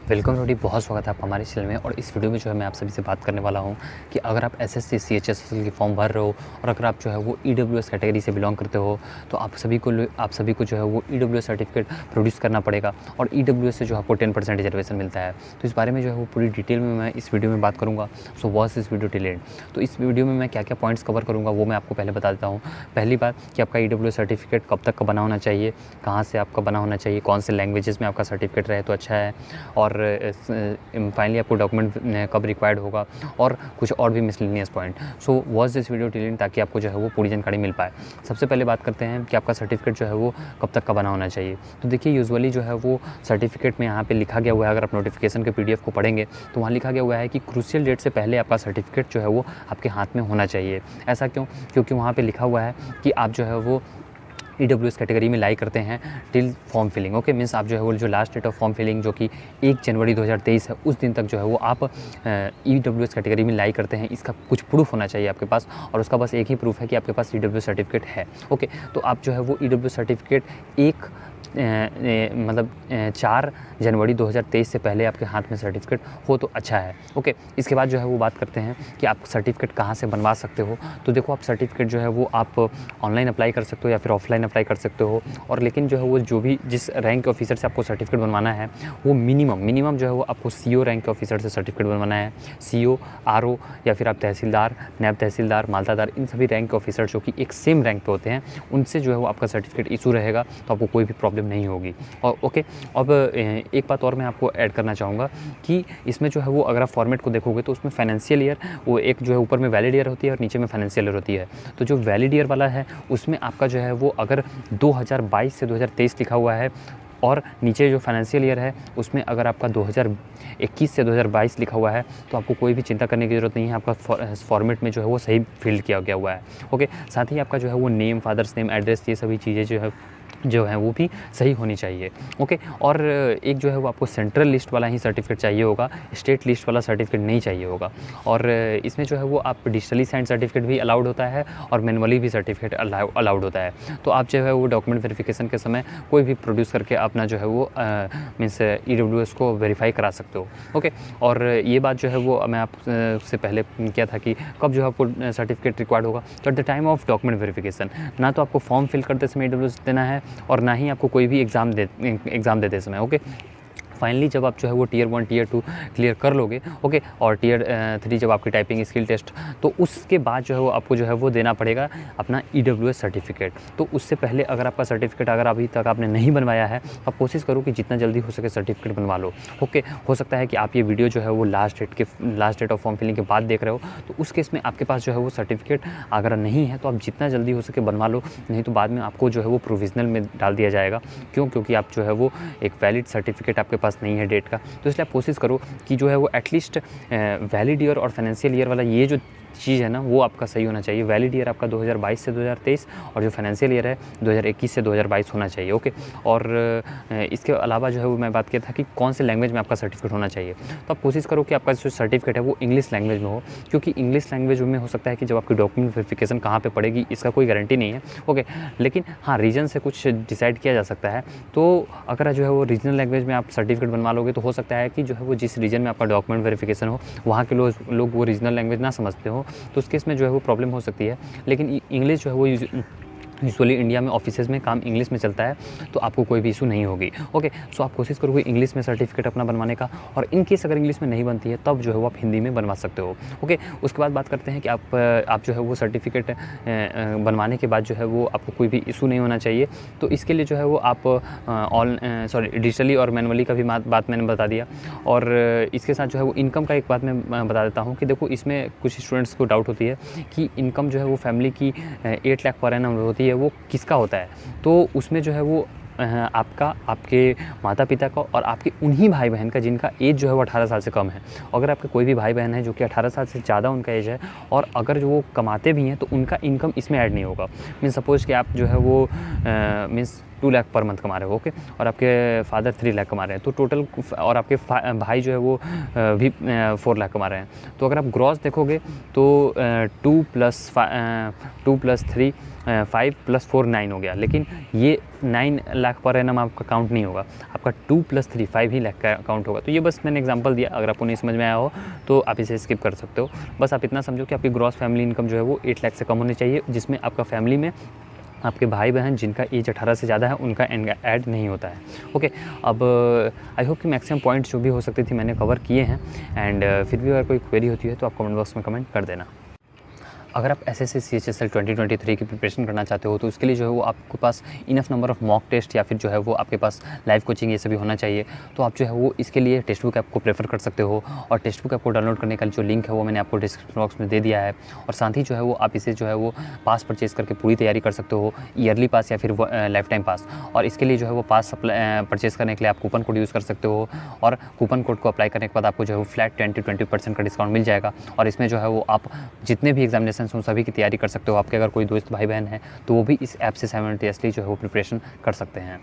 Welcome रोडी, बहुत स्वागत है आपका हमारे चैनल में। और इस वीडियो में जो है मैं आप सभी से बात करने वाला हूं कि अगर आप एसएससी सीएचएसएल की फॉर्म भर रहे हो और अगर आप जो है वो ईडब्ल्यूएस कैटेगरी से बिलोंग करते हो तो आप सभी को जो है वो ईडब्ल्यूएस सर्टिफिकेट प्रोड्यूस करना पड़ेगा और ईडब्ल्यूएस से जो आपको 10% रिजर्वेशन मिलता है। तो इस बारे में जो है वो पूरी डिटेल में मैं इस वीडियो में बात करूँगा। सो वॉच इस वीडियो टिल एंड। तो इस वीडियो में मैं क्या क्या पॉइंट्स कवर करूँगा वो मैं आपको पहले बता देता हूँ। पहली बात कि आपका ईडब्ल्यूएस सर्टिफिकेट कब तक का बना होना चाहिए, कहाँ से आपका बना होना चाहिए, कौन से लैंग्वेजेस में आपका सर्टिफिकेट रहे तो अच्छा है, और फाइनली आपको डॉक्यूमेंट कब रिक्वायर्ड होगा और कुछ और भी miscellaneous point. So watch this video till and ताकि आपको जो है वो पूरी जानकारी मिल पाए। सबसे पहले बात करते हैं कि आपका सर्टिफिकेट जो है वो कब तक का बना होना चाहिए। तो देखिए यूजुअली जो है वो सर्टिफिकेट में यहाँ पे लिखा गया हुआ है, अगर आप नोटिफिकेशन के पीडीएफ को पढ़ेंगे तो वहाँ लिखा गया हुआ है कि क्रूशियल डेट से पहले आपका सर्टिफिकेट जो है वो आपके हाथ में होना चाहिए। ऐसा क्यों? क्योंकि वहाँ पे लिखा हुआ है कि आप जो है वो ईडब्ल्यूएस कैटेगरी में लाई करते हैं till form filling. Okay, means आप जो है वो जो last date of form filling जो कि 1 जनवरी 2023 है उस दिन तक जो है वो आप ईडब्ल्यूएस कैटेगरी में लाई करते हैं। इसका कुछ प्रूफ होना चाहिए आपके पास और उसका बस एक ही प्रूफ है कि आपके पास ईडब्ल्यूएस सर्टिफिकेट है। ओके, तो आप जो है वो ईडब्ल्यूएस सर्टिफिकेट एक 4 जनवरी 2023 से पहले आपके हाथ में सर्टिफिकेट हो तो अच्छा है। ओके, इसके बाद जो है वो बात करते हैं कि आप सर्टिफिकेट कहाँ से बनवा सकते हो। तो देखो, आप सर्टिफिकेट जो है वो आप ऑनलाइन अप्लाई कर सकते हो या फिर ऑफलाइन अप्लाई कर सकते हो। और लेकिन जो है वो जो भी जिस रैंक के ऑफिसर से आपको सर्टिफिकेट बनवाना है वो मिनिमम जो है वो आपको सीओ रैंक के ऑफिसर से सर्टिफिकेट बनवाना है। सीओ, आरओ या फिर आप तहसीलदार, नायब तहसीलदार, मालतादार, इन सभी रैंक के ऑफिसर जो कि एक सेम रैंक पे होते हैं उनसे जो है वो आपका सर्टिफिकेट इशू रहेगा तो आपको कोई भी प्रॉब्लम नहीं होगी। और ओके, अब एक बात और मैं आपको ऐड करना चाहूँगा कि इसमें जो है वो अगर आप फॉर्मेट को देखोगे तो उसमें फाइनेंशियल ईयर वो एक जो है ऊपर में वैलिड ईयर होती है और नीचे में फाइनेंशियल ईयर होती है। तो जो वैलिड ईयर वाला है उसमें आपका जो है वो अगर 2022 से 2023 लिखा हुआ है और नीचे जो फाइनेंशियल ईयर है उसमें अगर आपका 2021 से 2022 लिखा हुआ है तो आपको कोई भी चिंता करने की ज़रूरत नहीं है। आपका फॉर्मेट में जो है वो सही फिल किया गया हुआ है। ओके, साथ ही आपका जो है वो नेम, फादर्स नेम, एड्रेस, ये सभी चीज़ें जो है वो भी सही होनी चाहिए। ओके, और एक जो है वो आपको सेंट्रल लिस्ट वाला ही सर्टिफिकेट चाहिए होगा, स्टेट लिस्ट वाला सर्टिफिकेट नहीं चाहिए होगा। और इसमें जो है वो आप डिजिटली साइंड सर्टिफिकेट भी अलाउड होता है और मैनुअली भी सर्टिफिकेट अलाउड होता है। तो आप जो है वो डॉक्यूमेंट वेरिफिकेशन के समय कोई भी प्रोड्यूस करके अपना जो है वो मीन्स ईडब्ल्यूएस को वेरीफाई करा सकते हो। ओके, और ये बात जो है वो मैं आपसे पहले किया था कि कब जो है आपको सर्टिफिकेट रिक्वायर्ड होगा, तो at the time of document verification. ना तो आपको फॉर्म फिल करते समय ईडब्ल्यूएस देना है और ना ही आपको कोई भी एग्ज़ाम देते समय। ओके, फाइनली जब आप जो है वो टियर 1 टियर 2 क्लियर कर लोगे, ओके, और टियर 3 जब आपकी टाइपिंग स्किल टेस्ट, तो उसके बाद जो है वो आपको जो है वो देना पड़ेगा अपना ईडब्ल्यूएस सर्टिफिकेट। तो उससे पहले अगर आपका सर्टिफिकेट अगर अभी तक आपने नहीं बनवाया है तो आप कोशिश करो कि जितना जल्दी हो सके सर्टिफिकेट बनवा लो। ओके, हो सकता है कि आप ये वीडियो जो है वो last date of form filling के बाद देख रहे हो, तो उस केस में आपके पास जो है वो सर्टिफिकेट अगर नहीं है तो आप जितना जल्दी हो सके बनवा लो, नहीं तो बाद में आपको जो है वो प्रोविजनल में डाल दिया जाएगा। क्योंकि आप जो है वो एक वैलिड सर्टिफिकेट आपके पास नहीं है डेट का। तो इसलिए आप कोशिश करो कि जो है वो एटलीस्ट वैलिड ईयर और फाइनेंशियल ईयर वाला ये जो चीज़ है ना वो आपका सही होना चाहिए। वैलिड ईयर आपका 2022 से 2023 और जो फाइनेंशियल ईयर है 2021 से 2022 होना चाहिए। ओके, और इसके अलावा जो है वो मैं बात किया था कि कौन से लैंग्वेज में आपका सर्टिफिकेट होना चाहिए। तो आप कोशिश करो कि आपका जो सर्टिफिकेट है वो इंग्लिश लैंग्वेज में हो, क्योंकि इंग्लिश लैंग्वेज में हो सकता है कि जब आपकी डॉक्यूमेंट वेरिफिकेशन कहाँ पर पड़ेगी इसका कोई गारंटी नहीं है। ओके, लेकिन हाँ, रीजन से कुछ डिसाइड किया जा सकता है। तो अगर जो है वो रीजनल लैंग्वेज में आप सर्टिफिकेट बनवा लोगे तो हो सकता है कि जो है वो जिस रीजन में आपका डॉक्यूमेंट वेरिफिकेशन हो वहाँ के लोग वो रीजनल लैंग्वेज ना समझते हो, तो उस केस में जो है वो प्रॉब्लम हो सकती है। लेकिन इंग्लिश जो है वो यूजुअली इंडिया में ऑफिसेज़ में काम इंग्लिश में चलता है तो आपको कोई भी इशू नहीं होगी। ओके, सो आप कोशिश करोगे इंग्लिश में सर्टिफिकेट अपना बनवाने का, और इन केस अगर इंग्लिश में नहीं बनती है तब जो है वो आप हिंदी में बनवा सकते हो। ओके, उसके बाद बात करते हैं कि आप जो है वो सर्टिफिकेट बनवाने के बाद जो है वो आपको कोई भी इशू नहीं होना चाहिए। तो इसके लिए जो है वो आप डिजिटली और मैनुअली का भी बात मैंने बता दिया। और इसके साथ जो है वो इनकम का एक बात मैं बता देता हूँ कि देखो, इसमें कुछ स्टूडेंट्स को डाउट होती है कि इनकम जो है वो फैमिली की 8 लाख पर एनम होती है, वो किसका होता है। तो उसमें जो है वो आपका, आपके माता पिता का और आपके उन्हीं भाई बहन का जिनका एज जो है वो 18 साल से कम है। अगर आपके कोई भी भाई बहन है जो कि 18 साल से ज़्यादा उनका एज है और अगर जो वो कमाते भी हैं तो उनका इनकम इसमें ऐड नहीं होगा। मीन्स सपोज़ कि आप जो है वो मीन्स 2 लाख पर मंथ कमा रहे हो, ओके, और आपके फादर 3 लाख कमा रहे हैं, तो टोटल, और आपके भाई जो है वो भी 4 लाख कमा रहे हैं। तो अगर आप ग्रॉस देखोगे तो 2 + 3 5 + 4 9 हो गया, लेकिन ये 9 लाख पर एनम आपका काउंट नहीं होगा, आपका 2 + 3 5 ही लाख का काउंट होगा। तो ये बस मैंने एग्जांपल दिया, अगर आपको नहीं समझ में आया हो तो आप इसे स्किप कर सकते हो। बस आप इतना समझो कि आपकी ग्रॉस फैमिली इनकम जो है वो 8 लाख से कम होनी चाहिए, जिसमें आपका फैमिली में आपके भाई बहन जिनका एज 18 से ज़्यादा है उनका ऐड नहीं होता है। ओके, अब आई होप कि मैक्सिमम पॉइंट्स जो भी हो सकते थे मैंने कवर किए हैं। एंड फिर भी अगर कोई क्वेरी होती है तो आप कमेंट बॉक्स में कमेंट कर देना। अगर आप एसएससी CHSL 2023 की प्रिपरेशन करना चाहते हो तो उसके लिए जो है वो आपके पास enough number of mock test या फिर जो है वो आपके पास लाइव कोचिंग ये सभी होना चाहिए। तो आप जो है वो इसके लिए टेक्स्ट बुक ऐप को प्रेफर कर सकते हो, और टेक्स्ट बुक ऐप को डाउनलोड करने का जो लिंक है वो मैंने आपको डिस्क्रिप्शन बॉक्स में दे दिया है। और साथ ही जो है वो आप इसे जो है वो पास परचेज करके पूरी तैयारी कर सकते हो, ईयरली पास या फिर लाइफ टाइम पास। और इसके लिए जो है वो पास परचेज करने के लिए आप कूपन कोड यूज़ कर सकते हो, और कूपन कोड को अप्लाई करने के बाद आपको जो है वो फ्लैट 10% का डिस्काउंट मिल जाएगा। और इसमें जो है वो आप जितने भी एग्जामिनेशन उन सभी की तैयारी कर सकते हो। आपके अगर कोई दोस्त भाई बहन है तो वो भी इस ऐप से साइमल्टेनियसली जो है वो प्रिपरेशन कर सकते हैं।